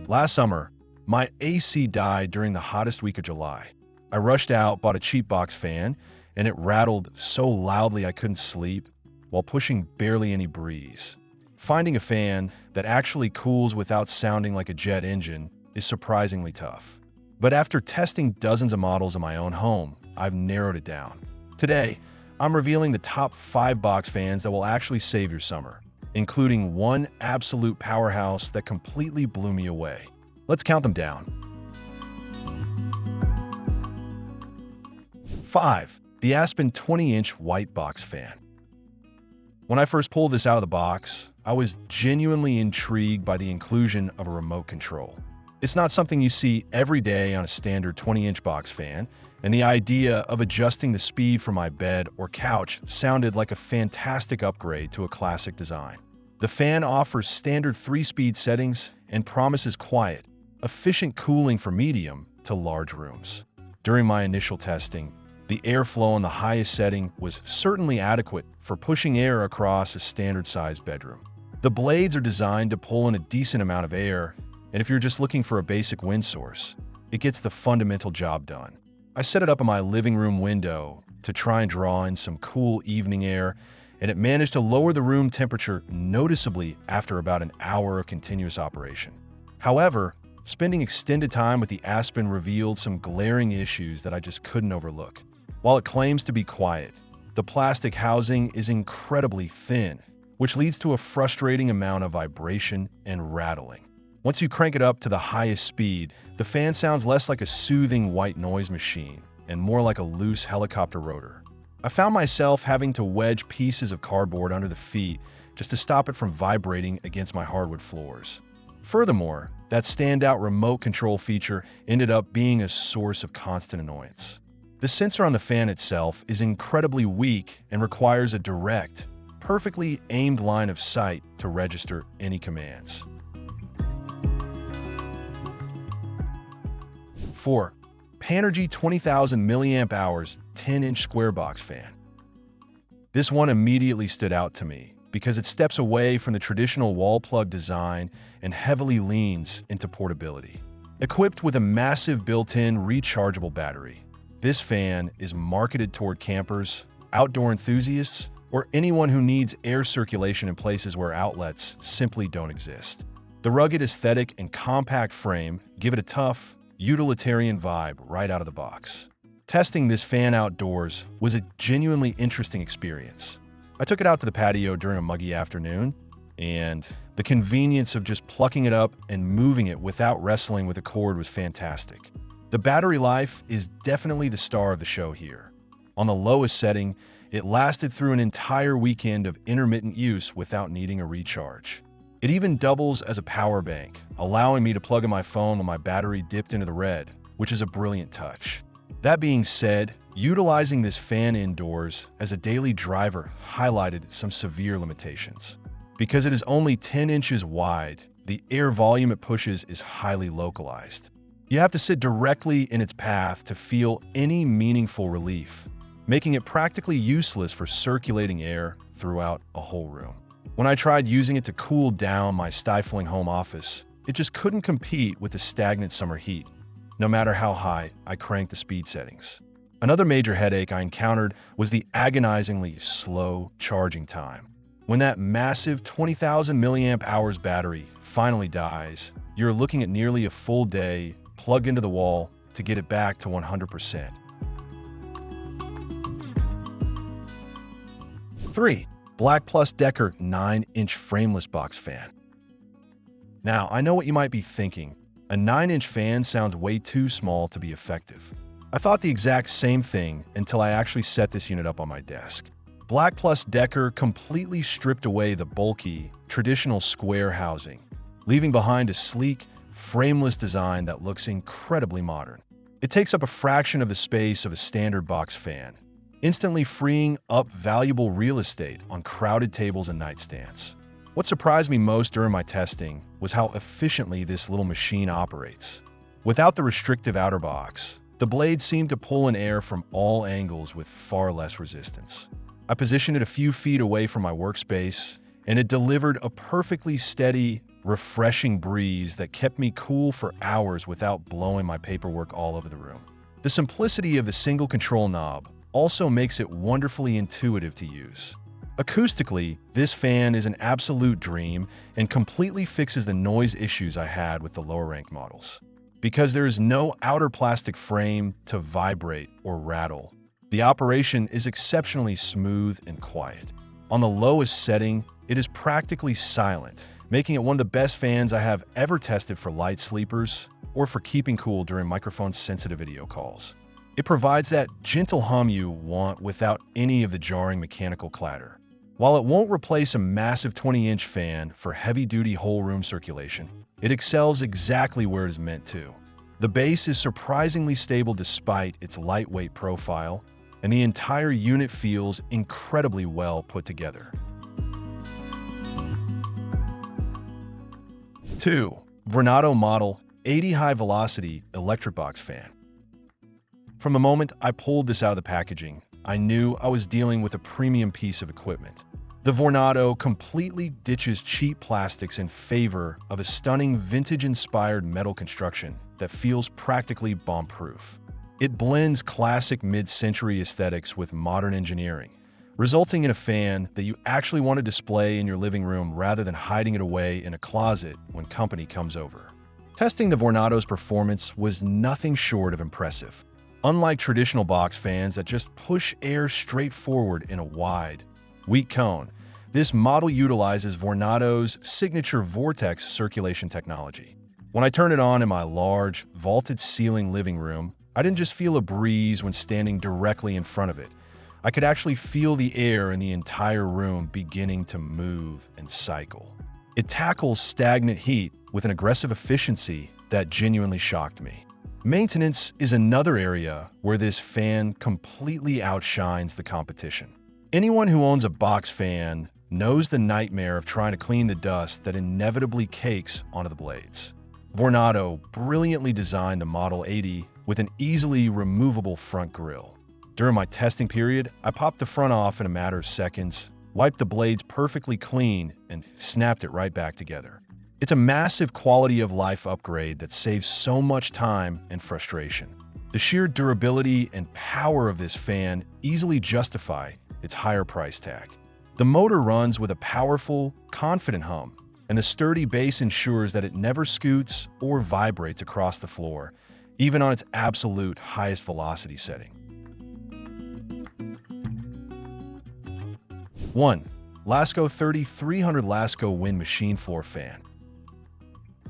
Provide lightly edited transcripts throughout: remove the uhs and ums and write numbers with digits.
Last summer, my AC died during the hottest week of July. I rushed out, bought a cheap box fan, and it rattled so loudly I couldn't sleep while pushing barely any breeze. Finding a fan that actually cools without sounding like a jet engine is surprisingly tough. But after testing dozens of models in my own home, I've narrowed it down. Today, I'm revealing the top 5 box fans that will actually save your summer, including one absolute powerhouse that completely blew me away. Let's count them down. 5. The ASPEN 20-inch white box fan. When I first pulled this out of the box, I was genuinely intrigued by the inclusion of a remote control. It's not something you see every day on a standard 20-inch box fan, and the idea of adjusting the speed for my bed or couch sounded like a fantastic upgrade to a classic design. The fan offers standard 3-speed settings and promises quiet, efficient cooling for medium to large rooms. During my initial testing, the airflow on the highest setting was certainly adequate for pushing air across a standard-sized bedroom. The blades are designed to pull in a decent amount of air, and if you're just looking for a basic wind source, it gets the fundamental job done. I set it up in my living room window to try and draw in some cool evening air, and it managed to lower the room temperature noticeably after about an hour of continuous operation. However, spending extended time with the ASPEN revealed some glaring issues that I just couldn't overlook. While it claims to be quiet, the plastic housing is incredibly thin, which leads to a frustrating amount of vibration and rattling. Once you crank it up to the highest speed, the fan sounds less like a soothing white noise machine and more like a loose helicopter rotor. I found myself having to wedge pieces of cardboard under the feet just to stop it from vibrating against my hardwood floors. Furthermore, that standout remote control feature ended up being a source of constant annoyance. The sensor on the fan itself is incredibly weak and requires a direct, perfectly aimed line of sight to register any commands. 4. PANERGY 20,000 mAh 10-inch square box fan. This one immediately stood out to me because it steps away from the traditional wall plug design and heavily leans into portability. Equipped with a massive built-in rechargeable battery, this fan is marketed toward campers, outdoor enthusiasts, or anyone who needs air circulation in places where outlets simply don't exist. The rugged aesthetic and compact frame give it a tough, utilitarian vibe right out of the box. Testing this fan outdoors was a genuinely interesting experience. I took it out to the patio during a muggy afternoon, and the convenience of just plucking it up and moving it without wrestling with a cord was fantastic. The battery life is definitely the star of the show here. On the lowest setting, it lasted through an entire weekend of intermittent use without needing a recharge. It even doubles as a power bank, allowing me to plug in my phone when my battery dipped into the red, which is a brilliant touch. That being said, utilizing this fan indoors as a daily driver highlighted some severe limitations. Because it is only 10 inches wide, the air volume it pushes is highly localized. You have to sit directly in its path to feel any meaningful relief, making it practically useless for circulating air throughout a whole room. When I tried using it to cool down my stifling home office, it just couldn't compete with the stagnant summer heat, no matter how high I cranked the speed settings. Another major headache I encountered was the agonizingly slow charging time. When that massive 20,000 mAh battery finally dies, you're looking at nearly a full day plugged into the wall to get it back to 100%. 3. BLACK+DECKER 9-inch frameless box fan. Now, I know what you might be thinking. A 9-inch fan sounds way too small to be effective. I thought the exact same thing until I actually set this unit up on my desk. BLACK+DECKER completely stripped away the bulky, traditional square housing, leaving behind a sleek, frameless design that looks incredibly modern. It takes up a fraction of the space of a standard box fan, instantly freeing up valuable real estate on crowded tables and nightstands. What surprised me most during my testing was how efficiently this little machine operates. Without the restrictive outer box, the blade seemed to pull in air from all angles with far less resistance. I positioned it a few feet away from my workspace, and it delivered a perfectly steady, refreshing breeze that kept me cool for hours without blowing my paperwork all over the room. The simplicity of the single control knob also makes it wonderfully intuitive to use. Acoustically, this fan is an absolute dream and completely fixes the noise issues I had with the lower-ranked models. Because there is no outer plastic frame to vibrate or rattle, the operation is exceptionally smooth and quiet. On the lowest setting, it is practically silent, making it one of the best fans I have ever tested for light sleepers or for keeping cool during microphone-sensitive video calls. It provides that gentle hum you want without any of the jarring mechanical clatter. While it won't replace a massive 20-inch fan for heavy-duty whole-room circulation, it excels exactly where it is meant to. The bass is surprisingly stable despite its lightweight profile, and the entire unit feels incredibly well put together. 2. Vornado Model 80 High Velocity Electric Box Fan. From the moment I pulled this out of the packaging, I knew I was dealing with a premium piece of equipment. The Vornado completely ditches cheap plastics in favor of a stunning vintage-inspired metal construction that feels practically bomb-proof. It blends classic mid-century aesthetics with modern engineering, resulting in a fan that you actually want to display in your living room rather than hiding it away in a closet when company comes over. Testing the Vornado's performance was nothing short of impressive. Unlike traditional box fans that just push air straight forward in a wide, weak cone, this model utilizes Vornado's signature vortex circulation technology. When I turned it on in my large, vaulted ceiling living room, I didn't just feel a breeze when standing directly in front of it. I could actually feel the air in the entire room beginning to move and cycle. It tackles stagnant heat with an aggressive efficiency that genuinely shocked me. Maintenance is another area where this fan completely outshines the competition. Anyone who owns a box fan knows the nightmare of trying to clean the dust that inevitably cakes onto the blades. Vornado brilliantly designed the Model 80 with an easily removable front grille. During my testing period, I popped the front off in a matter of seconds, wiped the blades perfectly clean, and snapped it right back together. It's a massive quality of life upgrade that saves so much time and frustration. The sheer durability and power of this fan easily justify its higher price tag. The motor runs with a powerful, confident hum, and the sturdy base ensures that it never scoots or vibrates across the floor, even on its absolute highest velocity setting. 1. Lasko 3300 Lasko Wind Machine Floor Fan.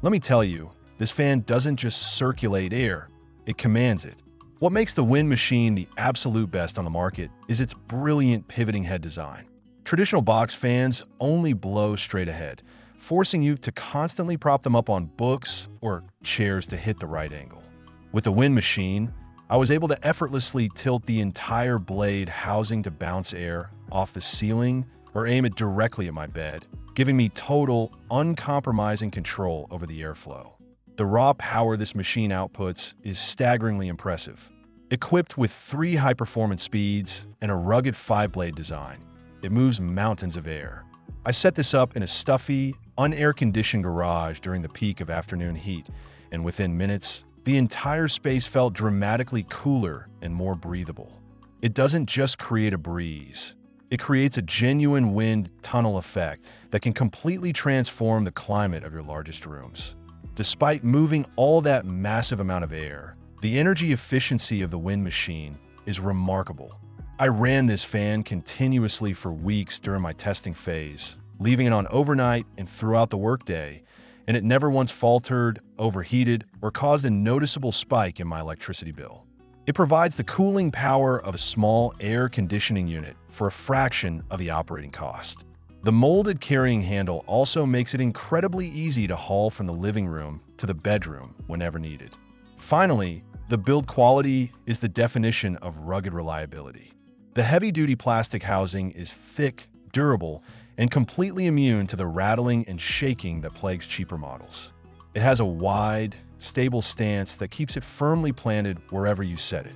Let me tell you, this fan doesn't just circulate air, it commands it. What makes the Wind Machine the absolute best on the market is its brilliant pivoting head design. Traditional box fans only blow straight ahead, forcing you to constantly prop them up on books or chairs to hit the right angle. With the Wind Machine, I was able to effortlessly tilt the entire blade housing to bounce air off the ceiling or aim it directly at my bed, giving me total, uncompromising control over the airflow. The raw power this machine outputs is staggeringly impressive. Equipped with 3 high-performance speeds and a rugged 5-blade design, it moves mountains of air. I set this up in a stuffy, unair-conditioned garage during the peak of afternoon heat, and within minutes, the entire space felt dramatically cooler and more breathable. It doesn't just create a breeze. It creates a genuine wind tunnel effect that can completely transform the climate of your largest rooms. Despite moving all that massive amount of air, the energy efficiency of the Wind Machine is remarkable. I ran this fan continuously for weeks during my testing phase, leaving it on overnight and throughout the workday, and it never once faltered, overheated, or caused a noticeable spike in my electricity bill. It provides the cooling power of a small air conditioning unit for a fraction of the operating cost. The molded carrying handle also makes it incredibly easy to haul from the living room to the bedroom whenever needed. Finally, the build quality is the definition of rugged reliability. The heavy-duty plastic housing is thick, durable, and completely immune to the rattling and shaking that plagues cheaper models. It has a wide, stable stance that keeps it firmly planted wherever you set it.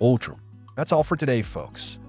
Ultra. That's all for today, folks.